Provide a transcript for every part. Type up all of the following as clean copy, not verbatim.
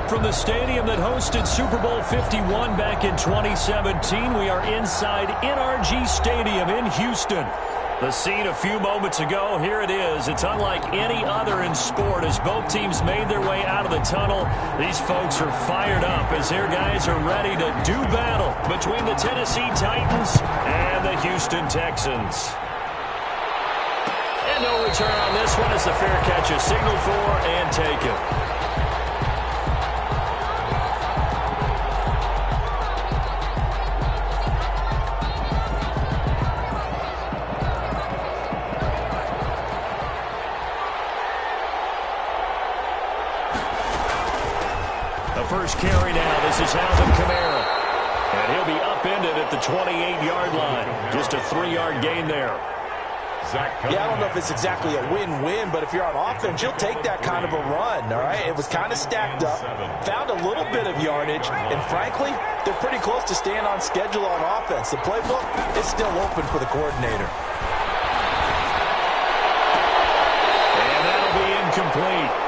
from the stadium that hosted Super Bowl 51 back in 2017. We are inside NRG Stadium in Houston. The scene a few moments ago, here it is. It's unlike any other in sport as both teams made their way out of the tunnel. These folks are fired up as their guys are ready to do battle between the Tennessee Titans and the Houston Texans. And no return on this one as the fair catch is signaled for and taken. First carry now. This is Alvin Kamara. And he'll be upended at the 28-yard line. Just a 3-yard gain there. Yeah, I don't know if it's exactly a win-win, but if you're on offense, you'll take that kind of a run, all right? It was kind of stacked up, found a little bit of yardage, and frankly, they're pretty close to staying on schedule on offense. The playbook is still open for the coordinator. And that'll be incomplete.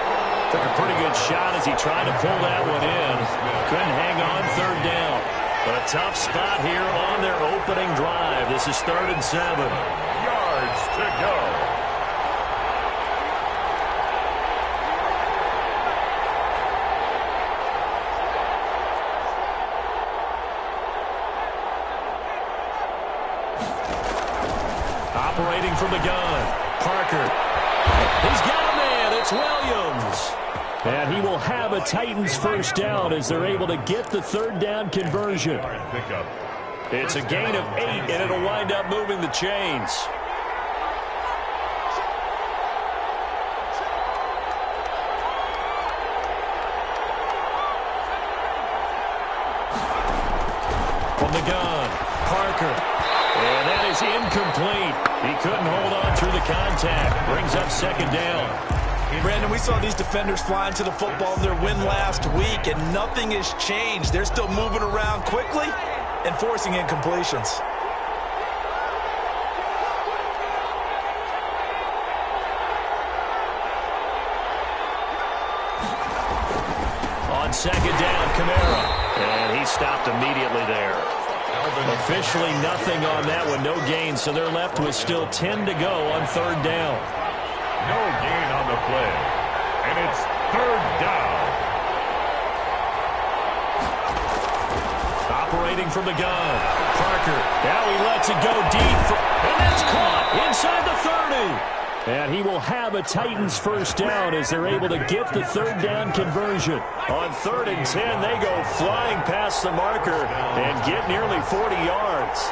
Took a pretty good shot as he tried to pull that one in. Couldn't hang on third down. But a tough spot here on their opening drive. This is 3rd and 7. Yards to go. Operating from the gun. Parker. He's got a man. It's Williams. And he will have a Titans first down as they're able to get the 3rd down conversion. It's a gain of 8, and it'll wind up moving the chains. From the gun, Parker. And that is incomplete. He couldn't hold on through the contact. Brings up 2nd down. Brandon, we saw these defenders flying to the football in their win last week, and nothing has changed. They're still moving around quickly and forcing incompletions. On 2nd down, Kamara. And he stopped immediately there. Officially nothing on that one, no gain, so they're left with still 10 to go on 3rd down. No gain on the play. And it's 3rd down. Operating from the gun. Parker. Now he lets it go deep. And that's caught inside the 30. And he will have a Titans first down as they're able to get the 3rd down conversion. On 3rd and 10, they go flying past the marker and get nearly 40 yards.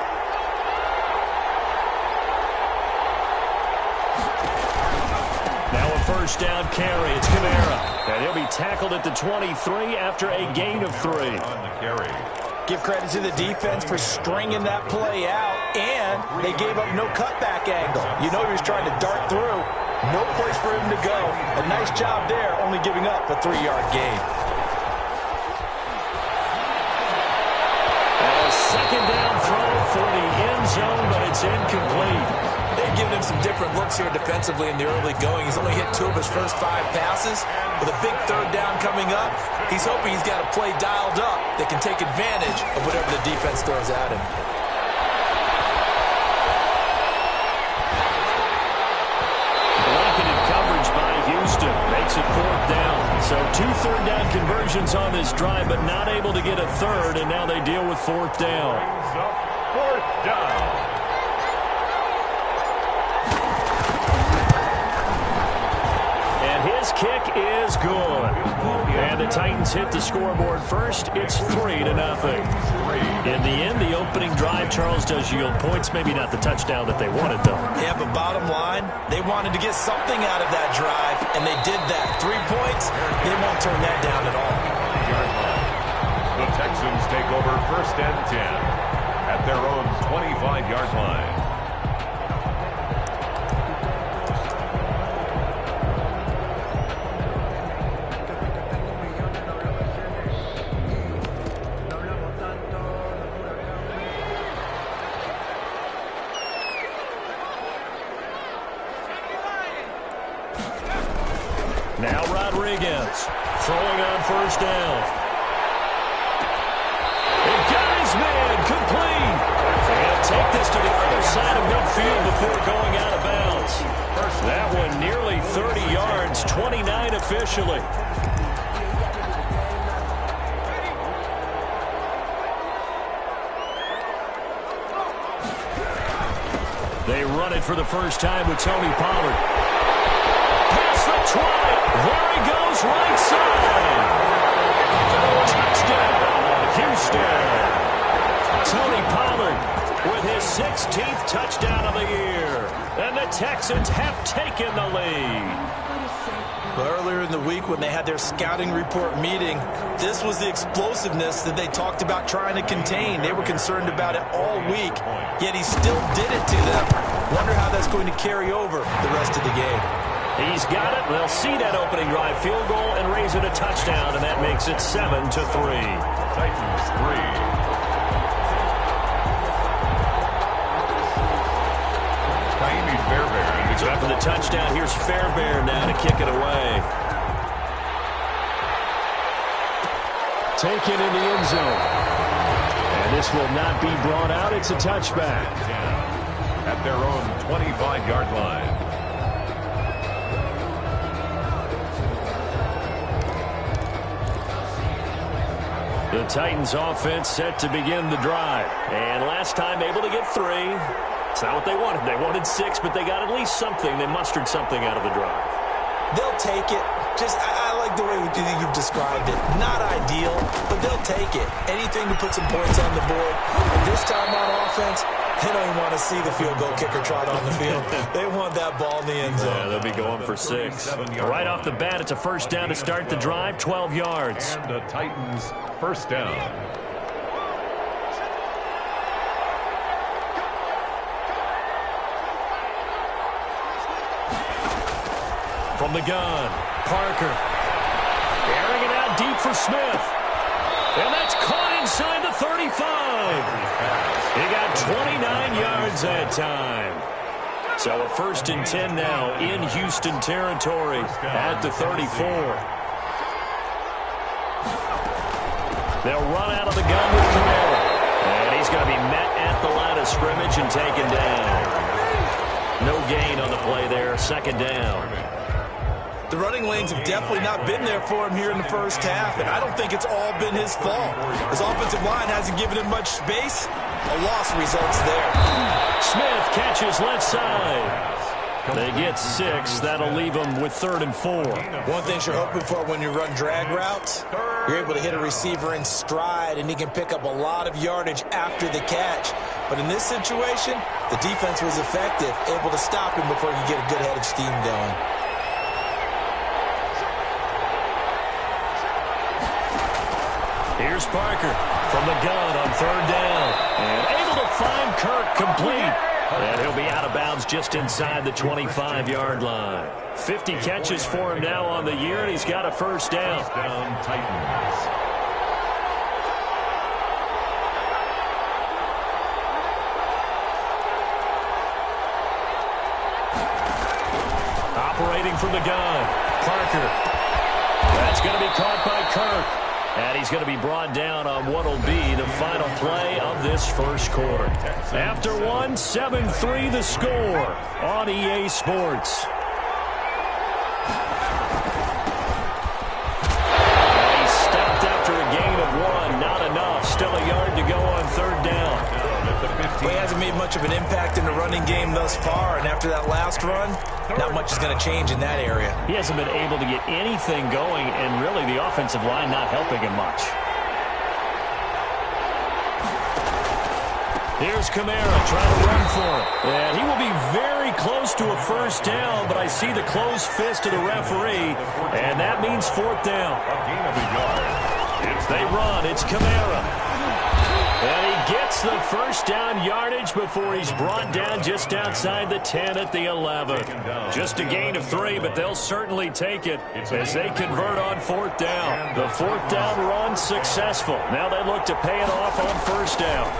First down carry. It's Kamara. And he'll be tackled at the 23 after a gain of 3. On the carry. Give credit to the defense for stringing that play out, and they gave up no cutback angle. You know he was trying to dart through. No place for him to go. A nice job there, only giving up a 3-yard gain. A 2nd down throw for the end zone, but it's incomplete. They've given him some different looks here defensively in the early going. He's only hit 2 of his first 5 passes. With a big 3rd down coming up, he's hoping he's got a play dialed up that can take advantage of whatever the defense throws at him. Blanketed coverage by Houston makes it 4th down. So 2 3rd down conversions on this drive, but not able to get a 3rd, and now they deal with 4th down. 4th down. His kick is good. And the Titans hit the scoreboard first. It's 3-0. In the end, the opening drive, Charles, does yield points. Maybe not the touchdown that they wanted, though. Yeah, but bottom line, they wanted to get something out of that drive, and they did that. 3 points, they won't turn that down at all. The Texans take over 1st and 10 at their own 25-yard line. Now Rodriguez throwing on first down. It got his man complete. And take this to the other side of midfield before going out of bounds. That one nearly 30 yards, 29 officially. They run it for the first time with Tony Pollard. Past the 20. There he goes, right side. Touchdown, Houston. Tony Pollard with his 16th touchdown of the year. And the Texans have taken the lead. Earlier in the week when they had their scouting report meeting, this was the explosiveness that they talked about trying to contain. They were concerned about it all week, yet he still did it to them. Wonder how that's going to carry over the rest of the game. He's got it. They'll see that opening drive field goal and raise it a touchdown, and that makes it 7-3. Titans 3. So after the touchdown, here's Fairbairn now to kick it away. Taken in the end zone. And this will not be brought out. It's a touchback. At their own 25-yard line. The Titans offense set to begin the drive. And last time able to get 3. It's not what they wanted. They wanted 6, but they got at least something. They mustered something out of the drive. They'll take it. I like the way you've described it. Not ideal, but they'll take it. Anything to put some points on the board. And this time on offense, they don't even want to see the field goal kicker trot on the field. They want that ball in the end zone. Yeah, they'll be going for 6. Right off the bat, it's a first down to start the drive, 12 yards. And the Titans first down. From the gun, Parker. Airing it out deep for Smith. And that's caught inside the 35. He got 29 yards that time. So a 1st and 10 now in Houston territory at the 34. They'll run out of the gun with Camara. And he's going to be met at the line of scrimmage and taken down. No gain on the play there, 2nd down. The running lanes have definitely not been there for him here in the first half, and I don't think it's all been his fault. His offensive line hasn't given him much space. A loss results there. Smith catches left side. They get 6. That'll leave them with 3rd and 4. One thing you're hoping for when you run drag routes, you're able to hit a receiver in stride, and he can pick up a lot of yardage after the catch. But in this situation, the defense was effective, able to stop him before he could get a good head of steam going. Here's Parker from the gun on 3rd down. And able to find Kirk complete. And he'll be out of bounds just inside the 25-yard line. 50 catches for him now on the year, and he's got a first down. First down, Titans. Operating from the gun, Parker. That's going to be caught by Kirk. And he's going to be brought down on what will be the final play of this first quarter. After 1, 7-3 the score on EA Sports. And he stopped after a gain of 1. Not enough. Still a yard to go on 3rd down. Well, he hasn't made much of an impact in the running game thus far, and after that last run, not much is going to change in that area. He hasn't been able to get anything going, and really the offensive line not helping him much. Here's Camara trying to run for it. And he will be very close to a first down, but I see the closed fist of the referee, and that means 4th down. A gain of a yard. They run. It's Camara. And he gets the first down yardage before he's brought down just outside the 10 at the 11. Just a gain of 3, but they'll certainly take it as they convert on 4th down. The 4th down run successful. Now they look to pay it off on 1st down.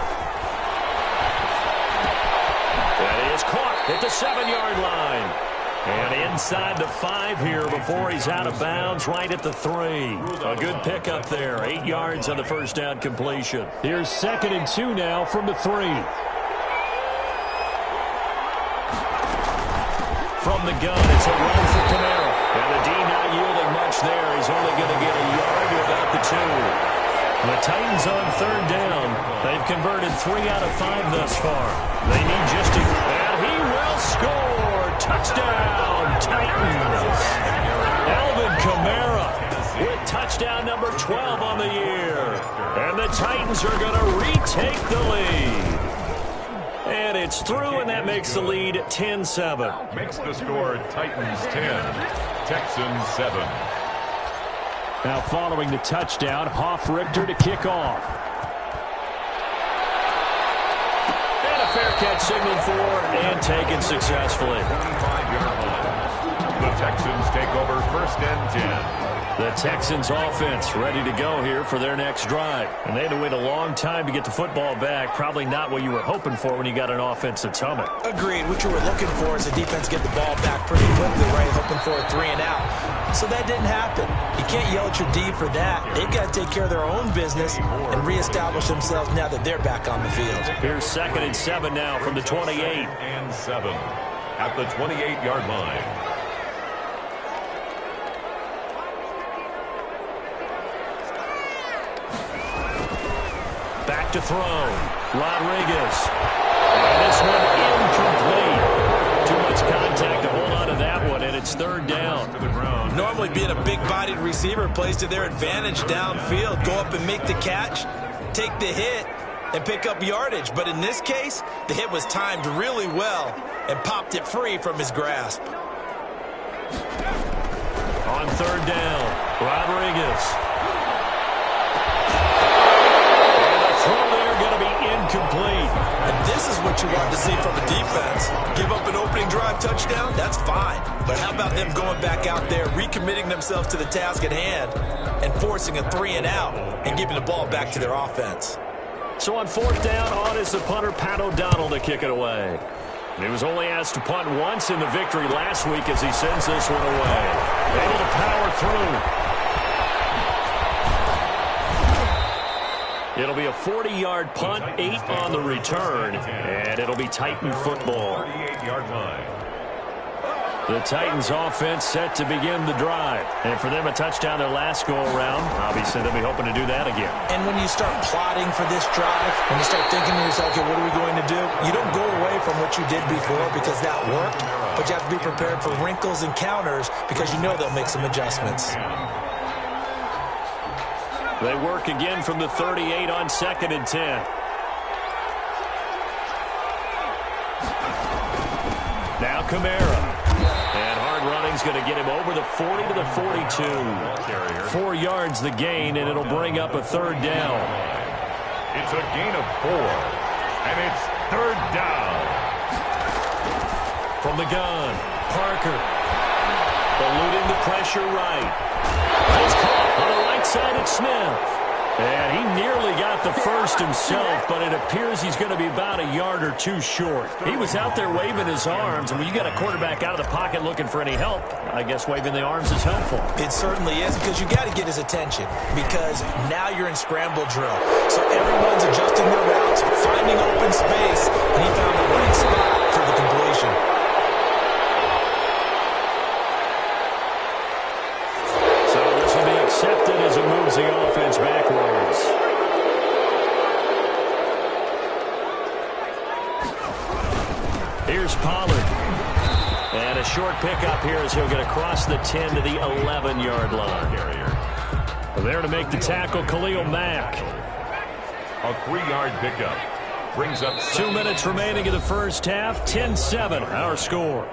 That is caught at the 7-yard line. And inside the 5 here before he's out of bounds, right at the 3. A good pickup there. 8 yards on the first down completion. Here's 2nd and 2 now from the 3. From the gun, it's a run for Camara. And the D not yielding much there. He's only going to get a yard to about the 2. The Titans on 3rd down. They've converted 3 out of 5 thus far. They need just a... And he will score! Touchdown, Titans! Alvin Kamara with touchdown number 12 on the year. And the Titans are going to retake the lead. And it's through, and that makes the lead 10-7. Makes the score Titans 10, Texans 7. Now following the touchdown, Hoff-Richter to kick off. And a fair catch signaled for and taken successfully. 25-yard line. The Texans take over 1st and 10. The Texans offense ready to go here for their next drive. And they had to wait a long time to get the football back. Probably not what you were hoping for when you got an offense that's humming. Agreed. What you were looking for is the defense get the ball back pretty quickly, right? Hoping for a 3 and out. So that didn't happen. You can't yell at your D for that. They've got to take care of their own business and reestablish themselves now that they're back on the field. Here's 2nd and 7 now from the 28. And 7 at the 28-yard line. Back to throw. Rodriguez. And this one incomplete. Too much contact to hold on to that one, and it's 3rd down. Normally being a big-bodied receiver plays to their advantage downfield. Go up and make the catch, take the hit, and pick up yardage. But in this case, the hit was timed really well and popped it free from his grasp. On 3rd down, Rodriguez. Incomplete. And this is what you want to see from a defense. Give up an opening drive touchdown, that's fine. But how about them going back out there, recommitting themselves to the task at hand, and forcing a 3 and out, and giving the ball back to their offense. So on 4th down, on is the punter, Pat O'Donnell, to kick it away. He was only asked to punt once in the victory last week as he sends this one away. Able to power through. It'll be a 40-yard punt, 8 on the return, and it'll be Titan football. 38-yard line. The Titans offense set to begin the drive. And for them, a touchdown their last go-around. Obviously, they'll be hoping to do that again. And when you start plotting for this drive, when you start thinking to yourself, okay, what are we going to do? You don't go away from what you did before because that worked, but you have to be prepared for wrinkles and counters because you know they'll make some adjustments. They work again from the 38 on 2nd and 10. Now Kamara. And hard running's going to get him over the 40 to the 42. 4 yards the gain, and it'll bring up a 3rd down. It's a gain of 4, and it's 3rd down. From the gun, Parker. Eluding the pressure right. It's caught on the right side at Smith. And he nearly got the first himself, but it appears he's going to be about a yard or 2 short. He was out there waving his arms, and when you got a quarterback out of the pocket looking for any help, I guess waving the arms is helpful. It certainly is, because you got to get his attention, because now you're in scramble drill. So everyone's adjusting their routes, finding open space, and he found the right spot for the completion. Accepted as it moves the offense backwards. Here's Pollard. And a short pickup here as he'll get across the 10 to the 11-yard line. There to make the tackle, Khalil Mack. A 3-yard pickup. Brings up 2 minutes remaining in the first half. 10-7, our score.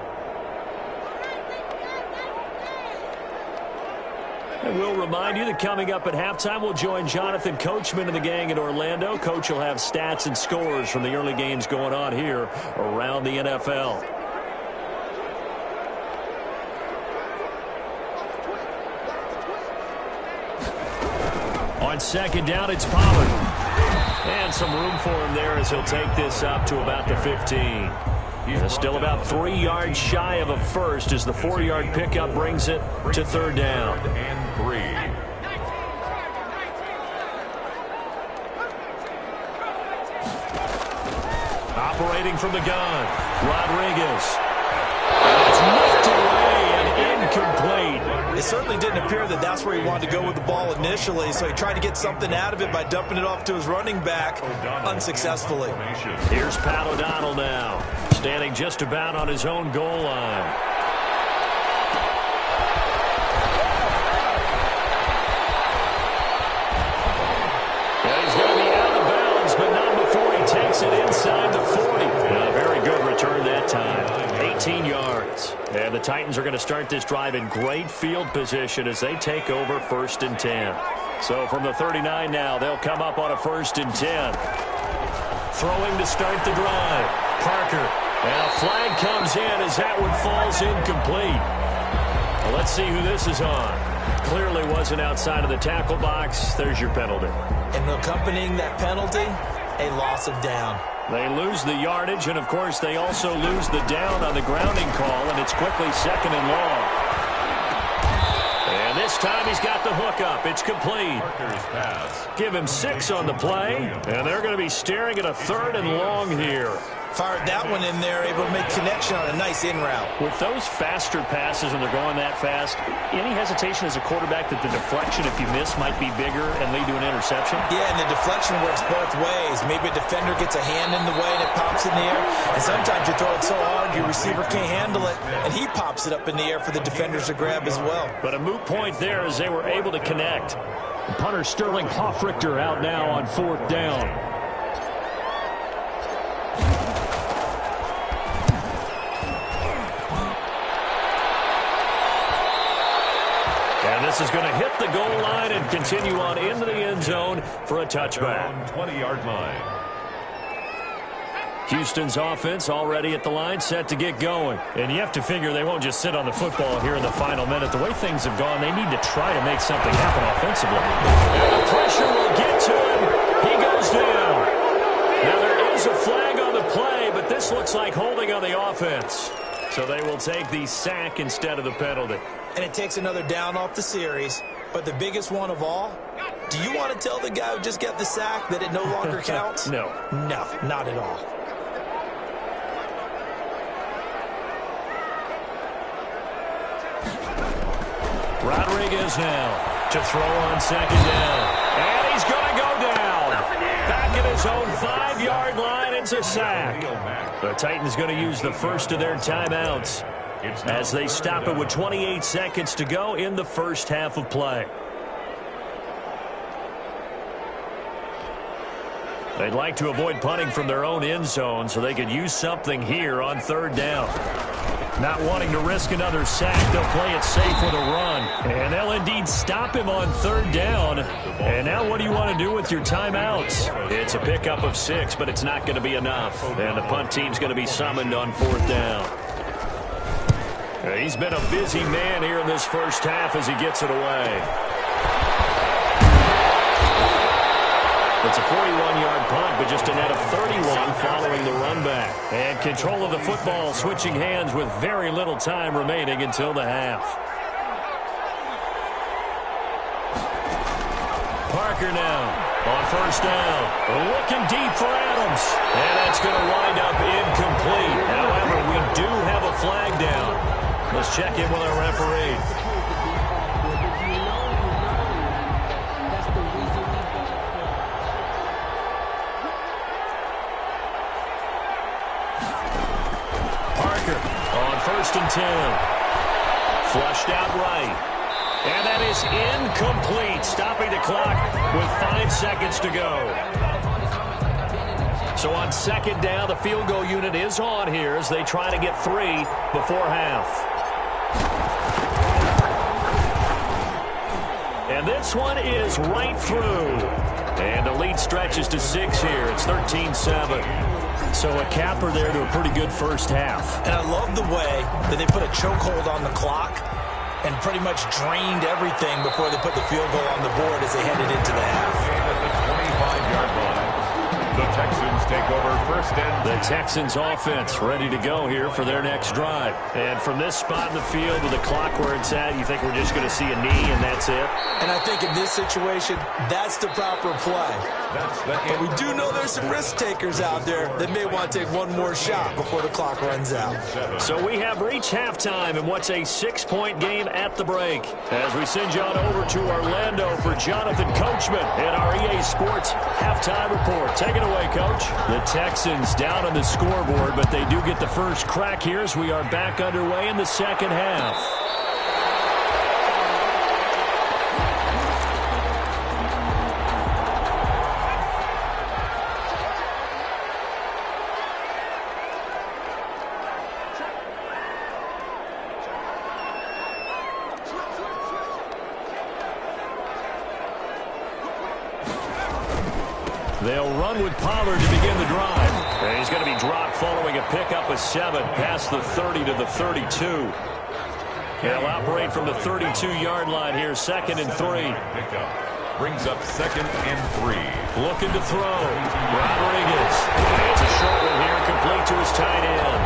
And we'll remind you that coming up at halftime, we'll join Jonathan Coachman and the gang in Orlando. Coach will have stats and scores from the early games going on here around the NFL. On 2nd down, it's Pollard. And some room for him there as he'll take this up to about the 15. Still about 3 yards shy of a first as the 4-yard pickup brings it to third down. And 3. Operating from the gun, Rodriguez. It's knocked away and incomplete. It certainly didn't appear that that's where he wanted to go with the ball initially, so he tried to get something out of it by dumping it off to his running back unsuccessfully. Here's Pat O'Donnell now, standing just about on his own goal line. He's going to be out of bounds, but not before he takes it inside the 40. A very good return that time. 18 yards. And the Titans are going to start this drive in great field position as they take over 1st and 10. So from the 39 now, they'll come up on a 1st and 10. Throwing to start the drive. Parker. And a flag comes in as that one falls incomplete. Well, let's see who this is on. Clearly wasn't outside of the tackle box. There's your penalty. And accompanying that penalty, a loss of down. They lose the yardage, and, of course, they also lose the down on the grounding call, and it's quickly 2nd and long. And this time he's got the hook up. It's complete. Give him 6 on the play, and they're going to be staring at a 3rd and long here. Fired that one in there, able to make connection on a nice in route. With those faster passes and they're going that fast, any hesitation as a quarterback that the deflection, if you miss, might be bigger and lead to an interception? Yeah, and the deflection works both ways. Maybe a defender gets a hand in the way and it pops in the air. And sometimes you throw it so hard your receiver can't handle it, and he pops it up in the air for the defenders to grab as well. But a moot point there as they were able to connect. Punter Sterling Hoffrichter out now on 4th down. And this is going to hit the goal line and continue on into the end zone for a touchback. 20-yard line. Houston's offense already at the line, set to get going. And you have to figure they won't just sit on the football here in the final minute. The way things have gone, they need to try to make something happen offensively. And the pressure will get to him. He goes down. Now there is a flag on the play, but this looks like holding on the offense. So they will take the sack instead of the penalty. And it takes another down off the series. But the biggest one of all, do you want to tell the guy who just got the sack that it no longer counts? No. No, not at all. Rodriguez now to throw on 2nd down. And he's going to go down. Back at his own 5-yard line, it's a sack. The Titans going to use the first of their timeouts as they stop it with 28 seconds to go in the first half of play. They'd like to avoid punting from their own end zone so they could use something here on 3rd down. Not wanting to risk another sack, they'll play it safe with a run. And they'll indeed stop him on 3rd down. And now what do you want to do with your timeouts? It's a pickup of 6, but it's not going to be enough. And the punt team's going to be summoned on 4th down. He's been a busy man here in this first half as he gets it away. It's a 41-yard punt, but just a net of 31 following the run back. And control of the football switching hands with very little time remaining until the half. Parker now on 1st down. Looking deep for Adams. And that's going to wind up incomplete. However, we do have a flag down. Let's check in with our referee. Parker on 1st and 10. Flushed out right. And that is incomplete, stopping the clock with 5 seconds to go. So on 2nd down, the field goal unit is on here as they try to get 3 before half. And this one is right through. And the lead stretches to 6 here. It's 13-7. So a capper there to a pretty good first half. And I love the way that they put a chokehold on the clock and pretty much drained everything before they put the field goal on the board as they headed into the half. At the 25-yard line, the Texans take over first and 10. The Texans offense ready to go here for their next drive. And from this spot in the field with the clock where it's at, you think we're just going to see a knee and that's it? And I think in this situation, that's the proper play. But we do know there's some risk takers out there that may want to take one more shot before the clock runs out. So we have reached halftime in what's a 6-point game at the break. As we send you on over to Orlando for Jonathan Coachman in our EA Sports halftime report. Take it away, Coach. The Texans down on the scoreboard, but they do get the first crack here as we are back underway in the second half. They'll run with Pollard to begin the drive. And he's going to be dropped following a pickup of 7 past the 30 to the 32. They'll operate from the 32-yard line here, 2nd and 3. Brings up 2nd and 3. Looking to throw. Rodriguez. It's a short one here, complete to his tight end.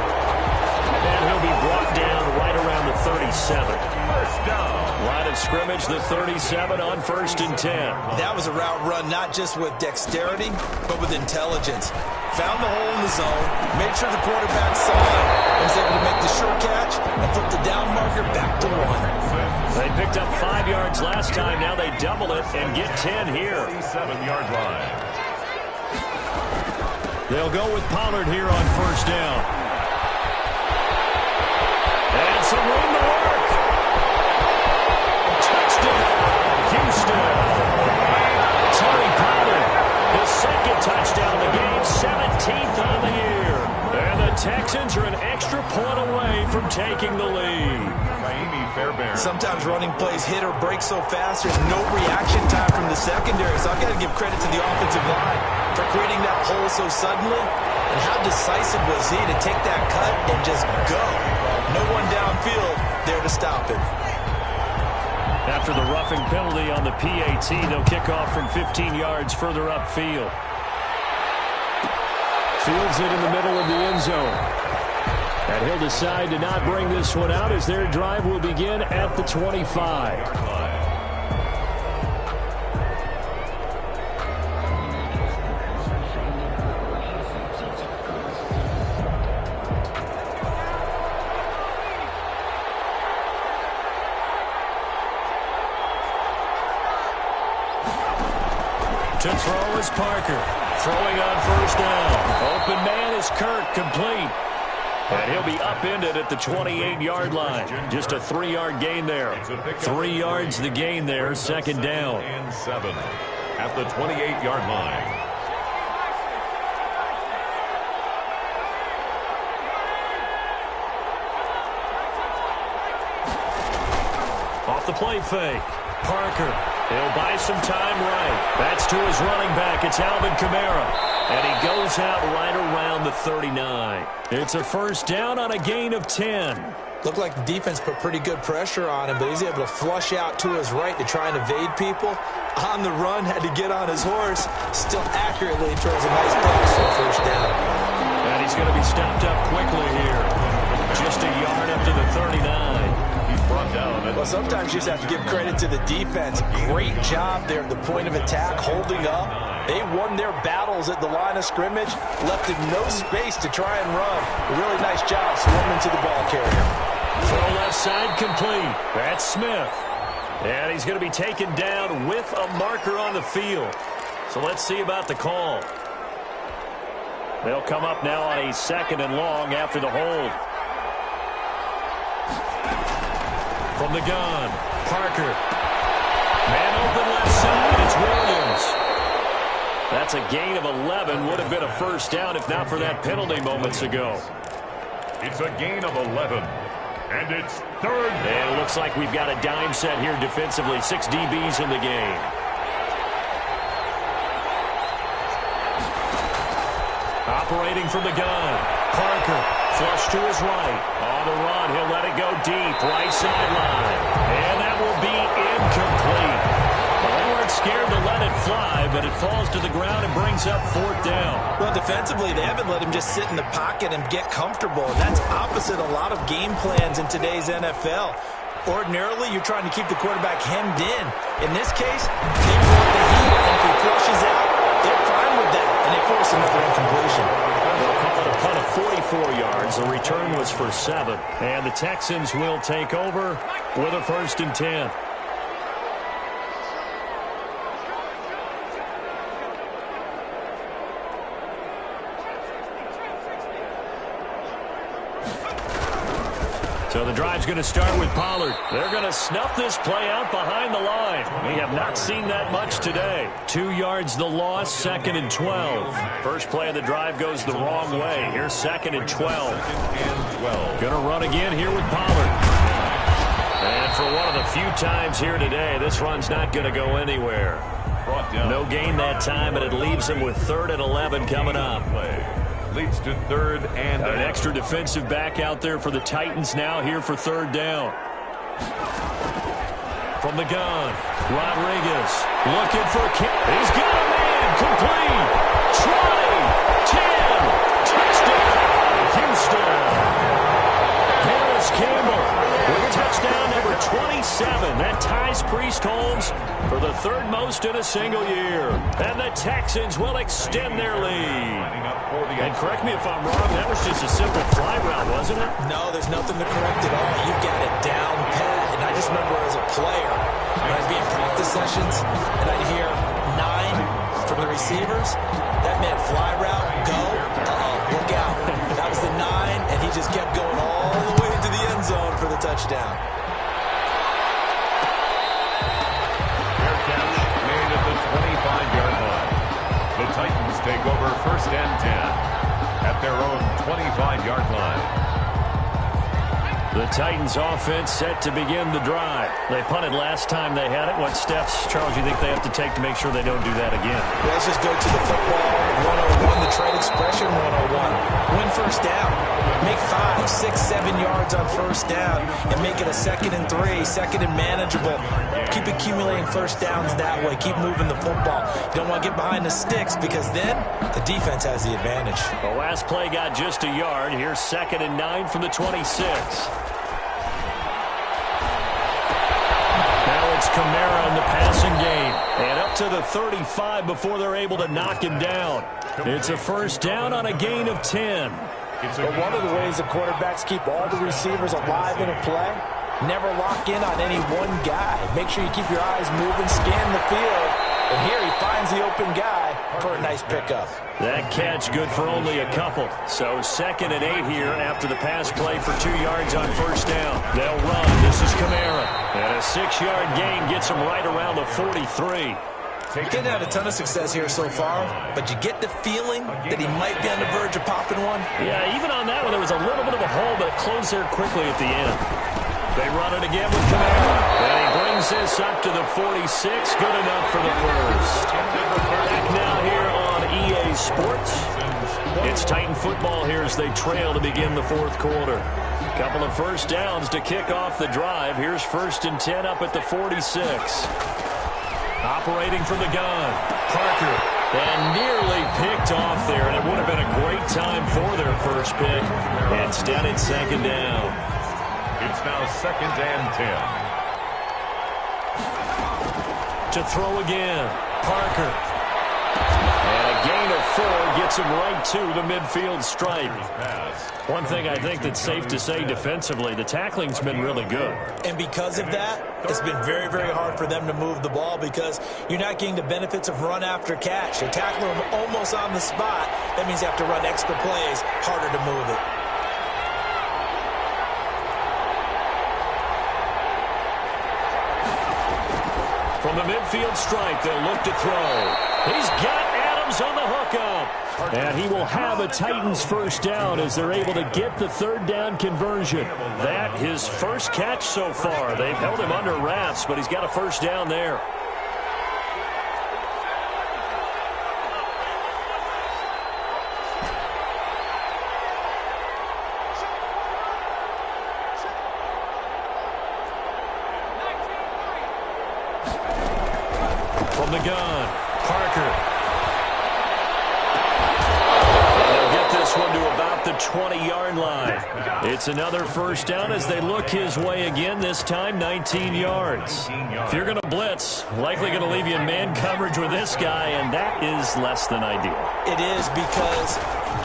And he'll be brought down right around the 37. First down. Line of scrimmage, the 37 on 1st and 10. That was a route run not just with dexterity, but with intelligence. Found the hole in the zone, made sure the quarterback saw it, and was able to make the short catch and flip the down marker back to 1. They picked up 5 yards last time. Now they double it and get 10 here. 47-yard line. They'll go with Pollard here on 1st down. And some room to work. Touchdown, Houston. Tony Pollard, his 2nd touchdown of the game, 17th on the year. And the Texans are an extra point away from taking the lead. Sometimes running plays hit or break so fast, there's no reaction time from the secondary. So I've got to give credit to the offensive line for creating that hole so suddenly. And how decisive was he to take that cut and just go? No one downfield there to stop him. After the roughing penalty on the PAT, they'll kick off from 15 yards further upfield. Fields it in the middle of the end zone. And he'll decide to not bring this one out as their drive will begin at the 25. To throw is Parker. Throwing on 1st down. Open man is Kirk, complete. And he'll be upended at the 28-yard line. Just a 3-yard gain there. 3 yards the gain there, 2nd down. And 7 at the 28-yard line. Off the play fake. Parker. He'll buy some time right. That's to his running back. It's Alvin Kamara. And he goes out right around the 39. It's a 1st down on a gain of 10. Looked like the defense put pretty good pressure on him, but he's able to flush out to his right to try and evade people. On the run, had to get on his horse. Still accurately throws a nice pass for a 1st down. And he's going to be stopped up quickly here. Just a yard up to the 39. Well, sometimes you just have to give credit to the defense. Great job there at the point of attack, holding up. They won their battles at the line of scrimmage, left him no space to try and run. A really nice job swarming to the ball carrier. Throw left side complete. That's Smith. And he's going to be taken down with a marker on the field. So let's see about the call. They'll come up now on a 2nd and long after the hold. From the gun, Parker. Man open left side, it's Williams. That's a gain of 11. Would have been a 1st down if not for that penalty moments ago. It's a gain of 11. And it's 3rd. And it looks like we've got a dime set here defensively. 6 DBs in the game. Operating from the gun, Parker. Flush to his right. On the run, he'll let it go deep. Right sideline. And that will be incomplete. Well, they weren't scared to let it fly, but it falls to the ground and brings up fourth down. Well, defensively, they haven't let him just sit in the pocket and get comfortable. And that's opposite a lot of game plans in today's NFL. Ordinarily, you're trying to keep the quarterback hemmed in. In this case, they brought the heat, and if he flushes out, they're fine with that, and they force another incompletion. They'll call it a punt of 44 yards. The return was for 7. And the Texans will take over with a 1st and 10. So the drive's going to start with Pollard. They're going to snuff this play out behind the line. We have not seen that much today. 2 yards the loss, 2nd and 12. First play of the drive goes the wrong way. Here's 2nd and 12. Going to run again here with Pollard. And for one of the few times here today, this run's not going to go anywhere. No gain that time, and it leaves him with 3rd and 11 coming up. Leads to 3rd and an extra defensive back out there for the Titans now here for 3rd down. From the gun, Rodriguez looking for a kick. He's got a man. Complete. 20, 10, touchdown, Houston. Harris Campbell with touchdown number 27. That ties Priest Holmes for the 3rd most in a single year. And the Texans will extend their lead. And correct me if I'm wrong, that was just a simple fly route, wasn't it? No, there's nothing to correct at all. You've got it down pat. And I just remember as a player, when I'd be in practice sessions, and I'd hear 9 from the receivers, that meant fly route, go, look out. That was the 9, and he just kept going all the way into the end zone for the touchdown. Fair catch made at the 25-yard line. The Titans take over 1st and 10 at their own 25-yard line. The Titans offense set to begin the drive. They punted last time they had it. What steps, Charles, you think they have to take to make sure they don't do that again? Well, let's just go to the football 101, the trade expression 101. Win 1st down. Make 5, 6, 7 yards on 1st down and make it a 2nd and 3, 2nd and manageable. Keep accumulating 1st downs that way. Keep moving the football. You don't want to get behind the sticks because then the defense has the advantage. The last play got just a yard. Here's 2nd and 9 from the 26. It's Kamara in the passing game. And up to the 35 before they're able to knock him down. It's a 1st down on a gain of 10. But one of the ways the quarterbacks keep all the receivers alive in a play, never lock in on any one guy. Make sure you keep your eyes moving, scan the field. And here he finds the open guy for a nice pickup. That catch good for only a couple. So 2nd and 8 here after the pass play for 2 yards on 1st down. They'll run. This is Kamara. And a 6-yard gain gets him right around the 43. Getting had a ton of success here so far, but you get the feeling that he might be on the verge of popping one. Yeah, even on that one, there was a little bit of a hole, but it closed there quickly at the end. They run it again with Kamara. And he brings this up to the 46. Good enough for the 1st. Back now here on EA Sports. It's Titan football here as they trail to begin the 4th quarter. Couple of 1st downs to kick off the drive. Here's 1st and 10 up at the 46. Operating from the gun, Parker. And nearly picked off there. And it would have been a great time for their first pick. Instead, it's 2nd down. It's now 2nd and 10. To throw again, Parker. And a gain of 4 gets him right to the midfield stripe. One thing I think that's safe to say defensively, the tackling's been really good. And because of that, it's been very, very hard for them to move the ball because you're not getting the benefits of run after catch. They're tackling them almost on the spot. That means you have to run extra plays, harder to move it. From the midfield stripe, they'll look to throw. He's got Adams on the hookup. And he will have a Titans 1st down as they're able to get the 3rd down conversion. That his first catch so far. They've held him under wraps, but he's got a 1st down there. From the gun, Parker. And they'll get this one to about the 20-yard line. It's another first down as they look his way again, this time 19 yards. If you're going to blitz, likely going to leave you in man coverage with this guy, and that is less than ideal. It is, because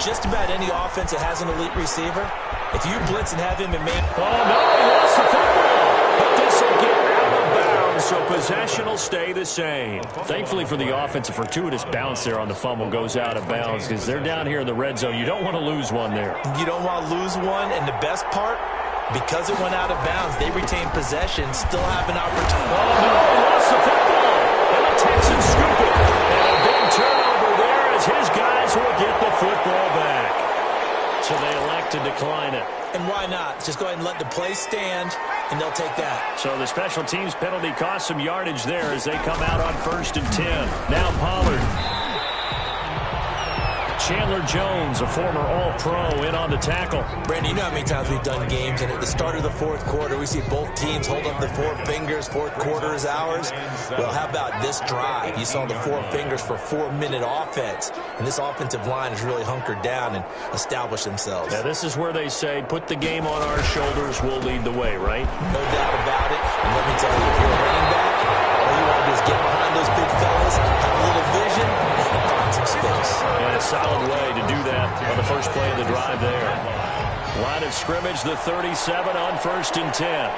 just about any offense that has an elite receiver, if you blitz and have him in man... Oh, no, he lost the football. But this will get out of bounds, so possession will stay the same. Thankfully for the offense, a fortuitous bounce there on the fumble goes out of bounds because they're down here in the red zone. You don't want to lose one there. You don't want to lose one, and the best part, because it went out of bounds, they retain possession, still have an opportunity. Oh, no, he lost the football. And the Texans scoop it. And a big turnover there as his guys will get the football back. So they elect to decline it. And why not? Just go ahead and let the play stand, and they'll take that. So the special teams penalty cost some yardage there as they come out on 1st and 10. Now Pollard. Chandler Jones, a former All-Pro, in on the tackle. Brandon, you know how many times we've done games, and at the start of the fourth quarter, we see both teams hold up the four fingers, fourth quarter is ours. Well, how about this drive? You saw the four fingers for 4-minute offense, and this offensive line has really hunkered down and established themselves. Now, this is where they say, put the game on our shoulders, we'll lead the way, right? No doubt about it, and let me tell you, if you're a running back, all you want to do is get behind those big fellas, have a little vision, and find some space. And a solid way to do that on the first play of the drive there. Line of scrimmage, the 37 on 1st and 10.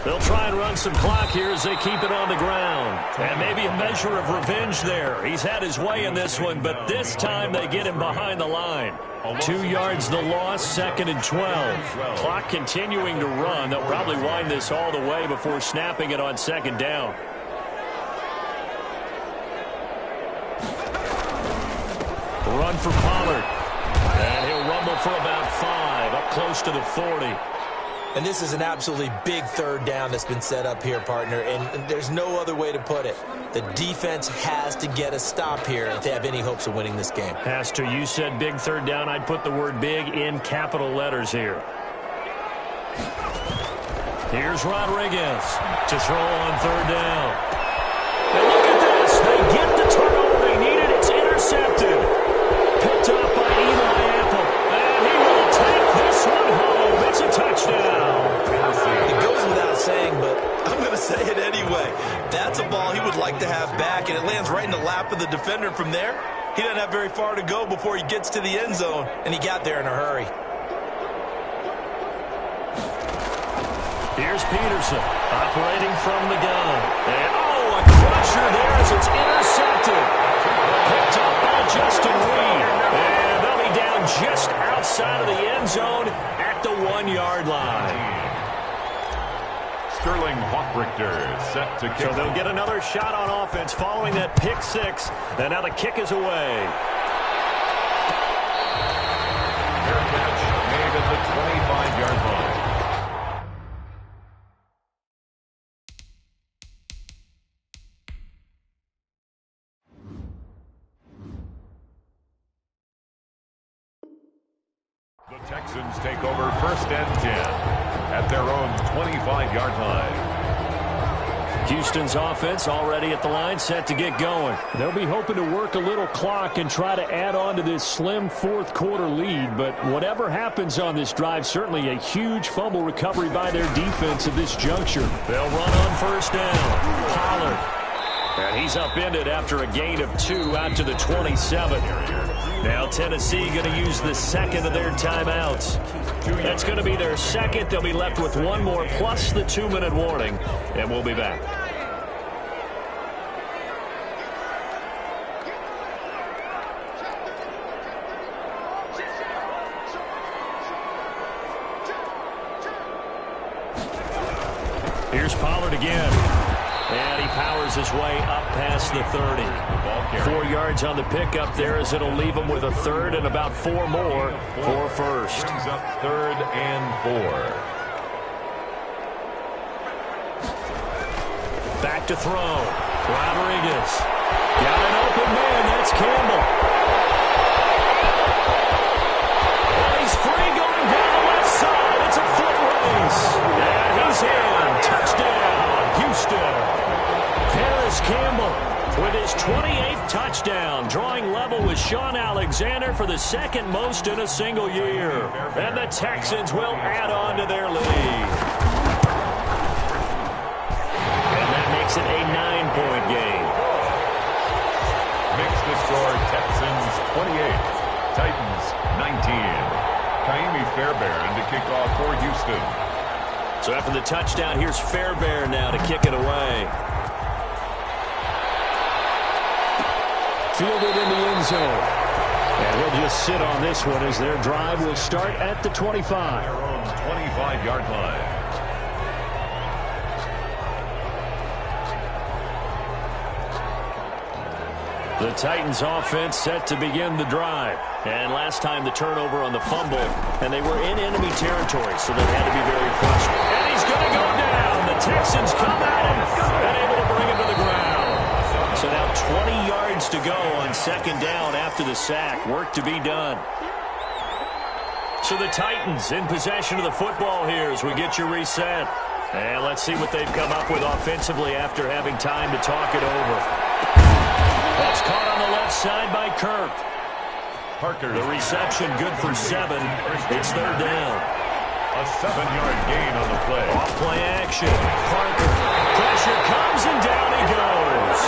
They'll try and run some clock here as they keep it on the ground. And maybe a measure of revenge there. He's had his way in this one, but this time they get him behind the line. 2 yards the loss, 2nd and 12. Clock continuing to run. They'll probably wind this all the way before snapping it on 2nd down. Run for Pollard. And he'll rumble for about 5, up close to the 40. And this is an absolutely big 3rd down that's been set up here, partner, and there's no other way to put it. The defense has to get a stop here if they have any hopes of winning this game. Has to. You said big 3rd down. I'd put the word big in capital letters here. Here's Rodriguez to throw on 3rd down. And look at this. They get the turnover they needed. It's intercepted. Picked up by Eli Apple. And he will take this one home. It's a touchdown. It goes without saying, but I'm going to say it anyway. That's a ball he would like to have back, and it lands right in the lap of the defender. From there, he doesn't have very far to go before he gets to the end zone, and he got there in a hurry. Here's Peterson operating from the gun. And, a crusher there as it's intercepted. Picked up by Justin Reed. And they'll be down just outside of the end zone at the 1-yard line. Sterling Hochrichter set to kick. So they'll get another shot on offense following that pick 6. And now the kick is away. Fair catch made at the 25-yard line. The Texans take over 1st and 10 at their own 25-yard line. Houston's offense already at the line, set to get going. They'll be hoping to work a little clock and try to add on to this slim 4th quarter lead. But whatever happens on this drive, certainly a huge fumble recovery by their defense at this juncture. They'll run on 1st down. Pollard. And he's upended after a gain of 2 out to the 27. Now Tennessee going to use the 2nd of their timeouts. That's going to be their 2nd. They'll be left with 1 more plus the 2-minute warning. And we'll be back. Here's Pollard again. And he powers his way up past the 30. 4 yards on the pickup there as it'll leave him with a 3rd and about 4 more for 1st. Brings up 3rd and 4. Back to throw. Rodriguez. Got an open man. That's Campbell. Well, he's free going down the left side. It's a foot race. And he's Alexander for the second most in a single year. And the Texans will add on to their lead. And that makes it a 9-point game. Makes the score Texans 28, Titans 19. Kaimi Fairbairn to kick off for Houston. So after the touchdown, here's Fairbairn now to kick it away. Fielded in the end zone. And he'll just sit on this one as their drive will start at the 25. Their own 25-yard line. The Titans offense set to begin the drive. And last time the turnover on the fumble, and they were in enemy territory, so they had to be very frustrated. And he's going to go down. The Texans come at him and able to bring him to the ground. So now 20 yards to go on second down after the sack. Work to be done. So the Titans in possession of the football here as we get you reset. And let's see what they've come up with offensively after having time to talk it over. That's caught on the left side by Kirk. Parker. The reception good for 7. It's third down. A 7-yard gain on the play. Off play action. Parker. Pressure comes and down he goes.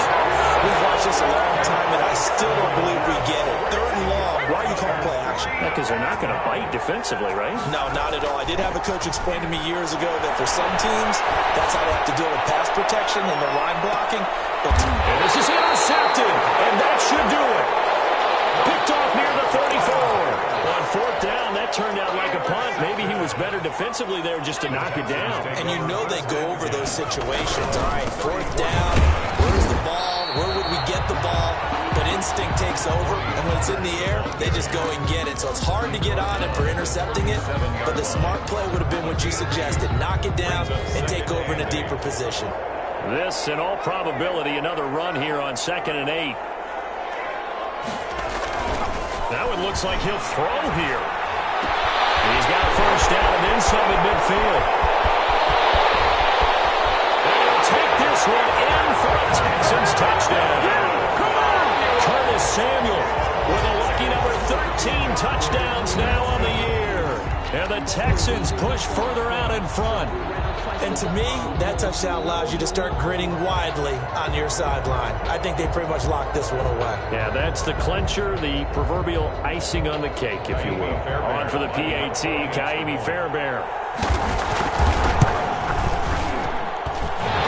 We've watched this a long time, and I still don't believe we get it. Third and long. Why are you calling play action? Because they're not going to bite defensively, right? No, not at all. I did have a coach explain to me years ago that for some teams, that's how they have to deal with pass protection and the line blocking. And this is intercepted, and that should do it. Picked off near the 34. On fourth down, that turned out like a punt. Maybe he was better defensively there just to knock it down. And you know they go over those situations. All right, fourth down, where's the ball? Where would we get the ball? But instinct takes over, and when it's in the air, they just go and get it. So it's hard to get on it for intercepting it, but the smart play would have been what you suggested. Knock it down and take over in a deeper position. This, in all probability, another run here on 2nd and 8. Now it looks like he'll throw here. He's got a first down and then some at midfield. And he'll take this one in for a Texans touchdown. Curtis Samuel with a lucky number 13 touchdowns now on the year. And the Texans push further out in front. And to me, that touchdown allows you to start grinning widely on your sideline. I think they pretty much locked this one away. Yeah, that's the clincher, the proverbial icing on the cake, if you will. On for the PAT, Kaimi Fairbairn.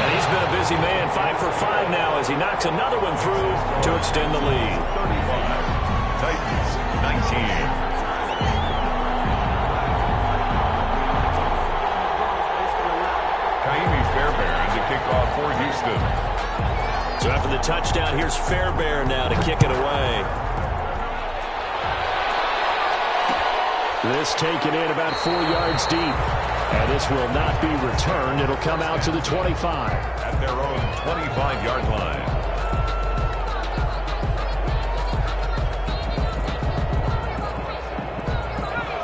And he's been a busy man, 5 for 5 now as he knocks another one through to extend the lead. 35, Titans 19. Fairbairn to kick off for Houston. So after the touchdown, here's Fairbairn now to kick it away. This taken in about 4 yards deep. And this will not be returned. It'll come out to the 25. At their own 25-yard line.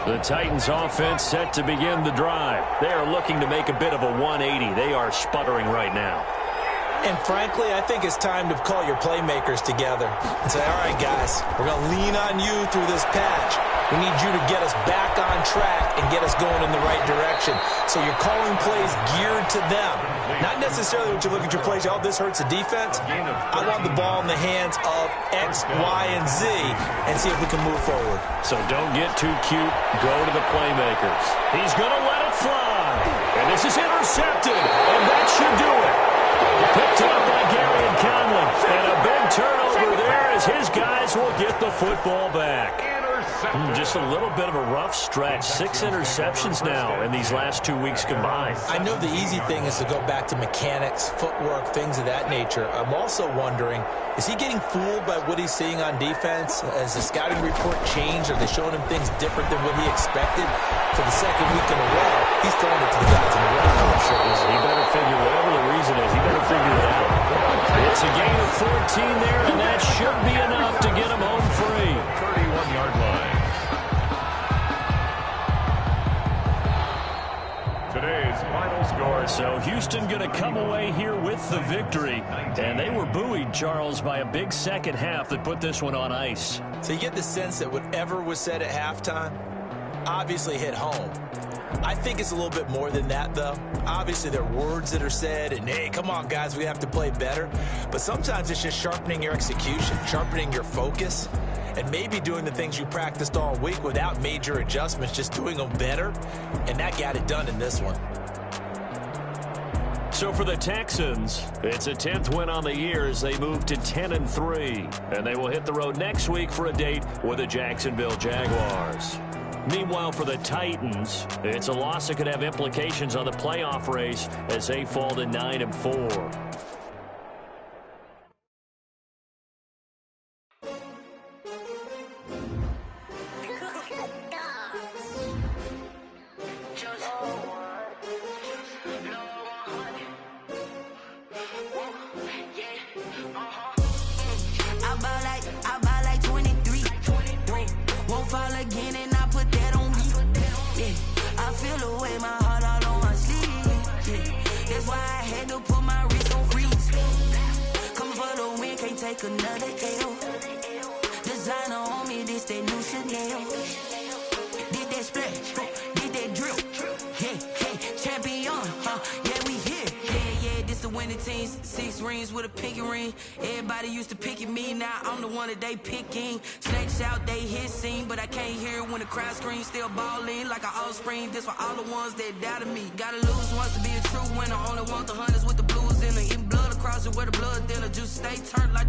The Titans offense set to begin the drive. They are looking to make a bit of a 180. They are sputtering right now. And frankly, I think it's time to call your playmakers together and say, all right, guys, we're going to lean on you through this patch. We need you to get us back on track and get us going in the right direction. So you're calling plays geared to them. Not necessarily when you look at your plays, oh, this hurts the defense. I want the ball in the hands of X, Y, and Z and see if we can move forward. So don't get too cute. Go to the playmakers. He's going to let it fly. And this is intercepted. And that should do it. Picked up by Gary and Conley. And a big turnover there as his guys will get the football back. Just a little bit of a rough stretch. 6 interceptions now in these last 2 weeks combined. I know the easy thing is to go back to mechanics, footwork, things of that nature. I'm also wondering, is he getting fooled by what he's seeing on defense? Has the scouting report changed? Are they showing him things different than what he expected? For the second week in a row, he's throwing it to the guys in the red zone. He better figure, whatever the reason is, he better figure it out. It's a gain of 14 there, and that should be enough to get him home free. 31-yard line. Today's final score. So Houston going to come away here with the victory. And they were buoyed, Charles, by a big second half that put this one on ice. So you get the sense that whatever was said at halftime obviously hit home. I think it's a little bit more than that, though. Obviously, there are words that are said, and, hey, come on, guys, we have to play better. But sometimes it's just sharpening your execution, sharpening your focus, and maybe doing the things you practiced all week without major adjustments, just doing them better. And that got it done in this one. So for the Texans, it's a 10th win on the year as they move to 10-3. And they will hit the road next week for a date with the Jacksonville Jaguars. Meanwhile, for the Titans, it's a loss that could have implications on the playoff race as they fall to 9-4. I buy like 23. Won't fall again and I put that on me. Yeah, I feel the way, my heart all on my sleeve. Yeah, that's why I had to put my wrist on freeze. Coming for the win, can't take another L. Designer on me, this that new Chanel. Did that splash, did that drill. Yeah, champion, yeah, we here. Yeah, this the winning team. 6 rings with a pinky ring. Everybody used to pick at me, now I'm the one that they picking. Snakes out, they hit scene, but I can't hear it when the crowd screams. Still balling like an offspring. This for all the ones that doubted me. Gotta lose once to be a true winner. Only want the hunters with the blues in the in blood across it where the blood thinner. Just stay turned like